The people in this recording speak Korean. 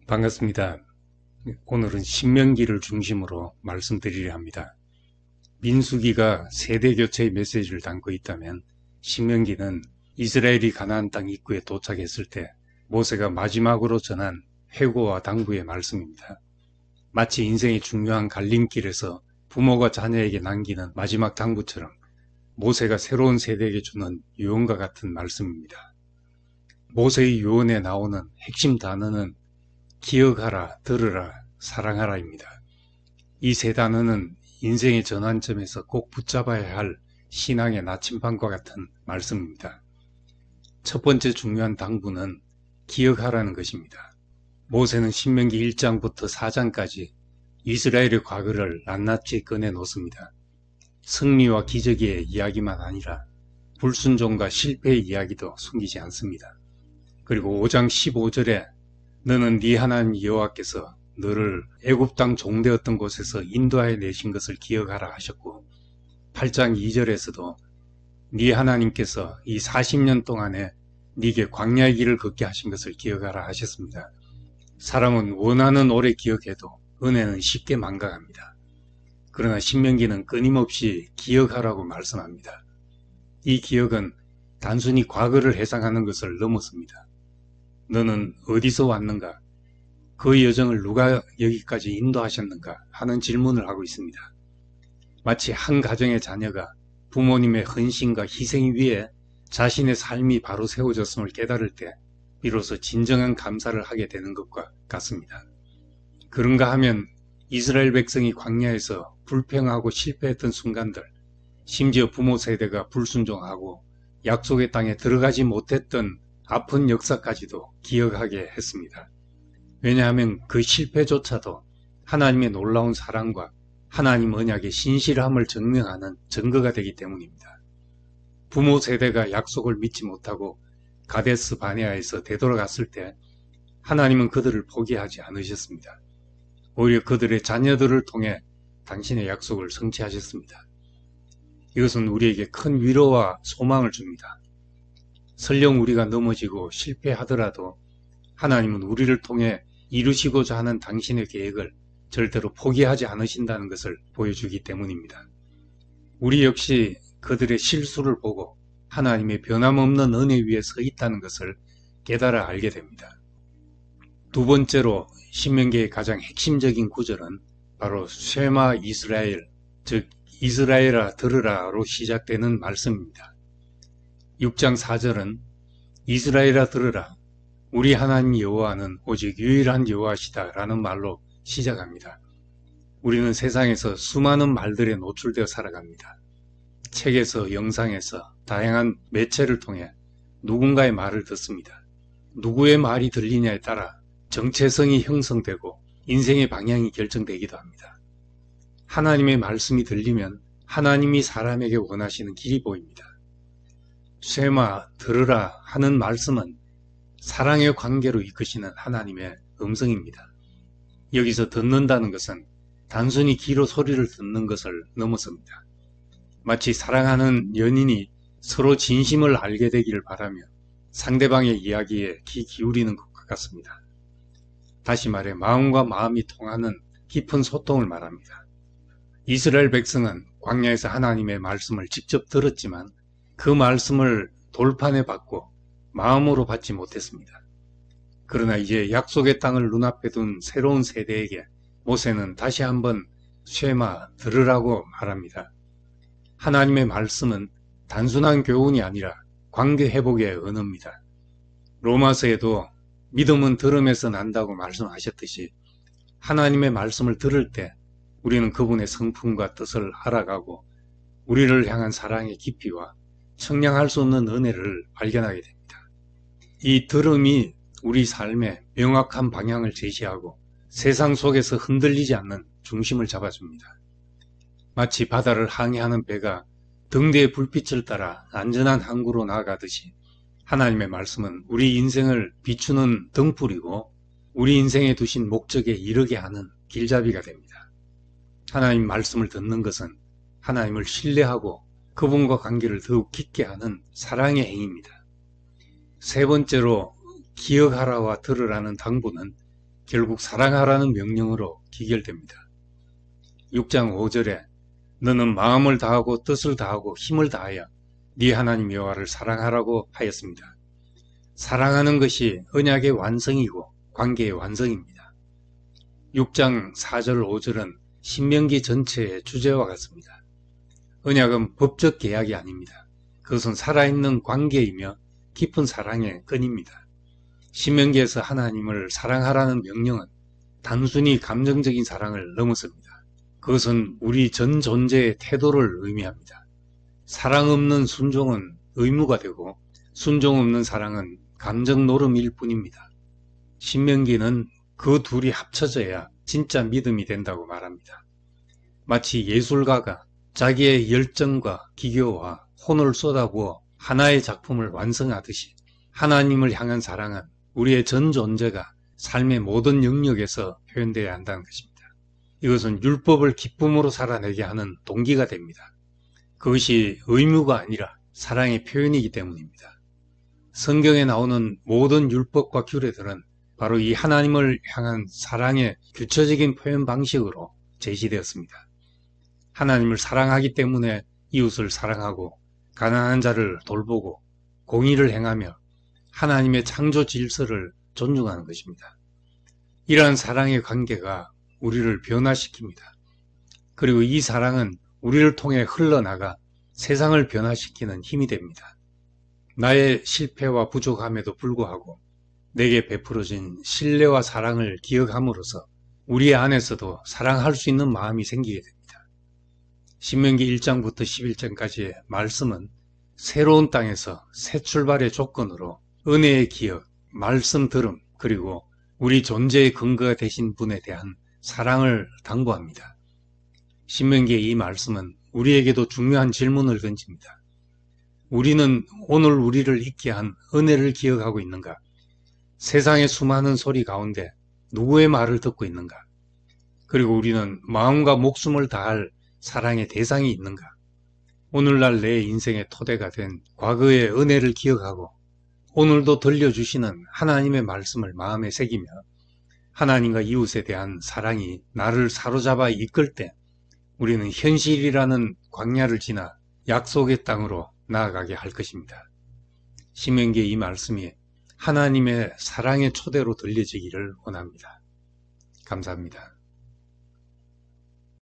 반갑습니다. 오늘은 신명기를 중심으로 말씀드리려 합니다. 민수기가 세대교체의 메시지를 담고 있다면 신명기는 이스라엘이 가나안 땅 입구에 도착했을 때 모세가 마지막으로 전한 회고와 당부의 말씀입니다. 마치 인생의 중요한 갈림길에서 부모가 자녀에게 남기는 마지막 당부처럼 모세가 새로운 세대에게 주는 유언과 같은 말씀입니다. 모세의 유언에 나오는 핵심 단어는 기억하라, 들으라, 사랑하라입니다. 이 세 단어는 인생의 전환점에서 꼭 붙잡아야 할 신앙의 나침반과 같은 말씀입니다. 첫 번째 중요한 당부는 기억하라는 것입니다. 모세는 신명기 1장부터 4장까지 이스라엘의 과거를 낱낱이 꺼내놓습니다. 승리와 기적의 이야기만 아니라 불순종과 실패의 이야기도 숨기지 않습니다. 그리고 5장 15절에 너는 네 하나님 여호와께서 너를 애굽 땅 종되었던 곳에서 인도하여 내신 것을 기억하라 하셨고 8장 2절에서도 네 하나님께서 이 40년 동안에 네게 광야의 길을 걷게 하신 것을 기억하라 하셨습니다. 사람은 원하는 오래 기억해도 은혜는 쉽게 망각합니다. 그러나 신명기는 끊임없이 기억하라고 말씀합니다. 이 기억은 단순히 과거를 회상하는 것을 넘어섭니다. 너는 어디서 왔는가? 그 여정을 누가 여기까지 인도하셨는가? 하는 질문을 하고 있습니다. 마치 한 가정의 자녀가 부모님의 헌신과 희생 위에 자신의 삶이 바로 세워졌음을 깨달을 때 비로소 진정한 감사를 하게 되는 것과 같습니다. 그런가 하면 이스라엘 백성이 광야에서 불평하고 실패했던 순간들, 심지어 부모 세대가 불순종하고 약속의 땅에 들어가지 못했던 아픈 역사까지도 기억하게 했습니다. 왜냐하면 그 실패조차도 하나님의 놀라운 사랑과 하나님 언약의 신실함을 증명하는 증거가 되기 때문입니다. 부모 세대가 약속을 믿지 못하고 가데스 바네아에서 되돌아갔을 때 하나님은 그들을 포기하지 않으셨습니다. 오히려 그들의 자녀들을 통해 당신의 약속을 성취하셨습니다. 이것은 우리에게 큰 위로와 소망을 줍니다. 설령 우리가 넘어지고 실패하더라도 하나님은 우리를 통해 이루시고자 하는 당신의 계획을 절대로 포기하지 않으신다는 것을 보여주기 때문입니다. 우리 역시 그들의 실수를 보고 하나님의 변함없는 은혜 위에 서 있다는 것을 깨달아 알게 됩니다. 두 번째로 신명기의 가장 핵심적인 구절은 바로 쉐마 이스라엘, 즉 이스라엘아 들으라로 시작되는 말씀입니다. 6장 4절은 이스라엘아 들으라 우리 하나님 여호와는 오직 유일한 여호와시다 라는 말로 시작합니다. 우리는 세상에서 수많은 말들에 노출되어 살아갑니다. 책에서 영상에서 다양한 매체를 통해 누군가의 말을 듣습니다. 누구의 말이 들리냐에 따라 정체성이 형성되고 인생의 방향이 결정되기도 합니다. 하나님의 말씀이 들리면 하나님이 사람에게 원하시는 길이 보입니다. 쉐마 들으라 하는 말씀은 사랑의 관계로 이끄시는 하나님의 음성입니다. 여기서 듣는다는 것은 단순히 귀로 소리를 듣는 것을 넘어섭니다. 마치 사랑하는 연인이 서로 진심을 알게 되기를 바라며 상대방의 이야기에 귀 기울이는 것과 같습니다. 다시 말해 마음과 마음이 통하는 깊은 소통을 말합니다. 이스라엘 백성은 광야에서 하나님의 말씀을 직접 들었지만 그 말씀을 돌판에 받고 마음으로 받지 못했습니다. 그러나 이제 약속의 땅을 눈앞에 둔 새로운 세대에게 모세는 다시 한번 쉐마 들으라고 말합니다. 하나님의 말씀은 단순한 교훈이 아니라 관계 회복의 언어입니다. 로마서에도 믿음은 들음에서 난다고 말씀하셨듯이 하나님의 말씀을 들을 때 우리는 그분의 성품과 뜻을 알아가고 우리를 향한 사랑의 깊이와 청량할 수 없는 은혜를 발견하게 됩니다. 이 들음이 우리 삶에 명확한 방향을 제시하고 세상 속에서 흔들리지 않는 중심을 잡아줍니다. 마치 바다를 항해하는 배가 등대의 불빛을 따라 안전한 항구로 나아가듯이 하나님의 말씀은 우리 인생을 비추는 등불이고 우리 인생에 두신 목적에 이르게 하는 길잡이가 됩니다. 하나님 말씀을 듣는 것은 하나님을 신뢰하고 그분과 관계를 더욱 깊게 하는 사랑의 행위입니다. 세 번째로 기억하라와 들으라는 당부는 결국 사랑하라는 명령으로 기결됩니다. 6장 5절에 너는 마음을 다하고 뜻을 다하고 힘을 다하여 네 하나님 여호와를 사랑하라고 하였습니다. 사랑하는 것이 언약의 완성이고 관계의 완성입니다. 6장 4절 5절은 신명기 전체의 주제와 같습니다. 언약은 법적 계약이 아닙니다. 그것은 살아있는 관계이며 깊은 사랑의根입니다. 신명기에서 하나님을 사랑하라는 명령은 단순히 감정적인 사랑을 넘어섭니다. 그것은 우리 전 존재의 태도를 의미합니다. 사랑 없는 순종은 의무가 되고 순종 없는 사랑은 감정 노름일 뿐입니다. 신명기는 그 둘이 합쳐져야 진짜 믿음이 된다고 말합니다. 마치 예술가가 자기의 열정과 기교와 혼을 쏟아부어 하나의 작품을 완성하듯이 하나님을 향한 사랑은 우리의 전 존재가 삶의 모든 영역에서 표현되어야 한다는 것입니다. 이것은 율법을 기쁨으로 살아내게 하는 동기가 됩니다. 그것이 의무가 아니라 사랑의 표현이기 때문입니다. 성경에 나오는 모든 율법과 규례들은 바로 이 하나님을 향한 사랑의 규체적인 표현 방식으로 제시되었습니다. 하나님을 사랑하기 때문에 이웃을 사랑하고 가난한 자를 돌보고 공의를 행하며 하나님의 창조 질서를 존중하는 것입니다. 이러한 사랑의 관계가 우리를 변화시킵니다. 그리고 이 사랑은 우리를 통해 흘러나가 세상을 변화시키는 힘이 됩니다. 나의 실패와 부족함에도 불구하고 내게 베풀어진 신뢰와 사랑을 기억함으로써 우리 안에서도 사랑할 수 있는 마음이 생기게 됩니다. 신명기 1장부터 11장까지의 말씀은 새로운 땅에서 새 출발의 조건으로 은혜의 기억, 말씀 들음, 그리고 우리 존재의 근거가 되신 분에 대한 사랑을 당부합니다. 신명기의 이 말씀은 우리에게도 중요한 질문을 던집니다. 우리는 오늘 우리를 있게 한 은혜를 기억하고 있는가? 세상의 수많은 소리 가운데 누구의 말을 듣고 있는가? 그리고 우리는 마음과 목숨을 다할 사랑의 대상이 있는가? 오늘날 내 인생의 토대가 된 과거의 은혜를 기억하고 오늘도 들려주시는 하나님의 말씀을 마음에 새기며 하나님과 이웃에 대한 사랑이 나를 사로잡아 이끌 때 우리는 현실이라는 광야를 지나 약속의 땅으로 나아가게 할 것입니다. 신명기의 이 말씀이 하나님의 사랑의 초대로 들려지기를 원합니다. 감사합니다.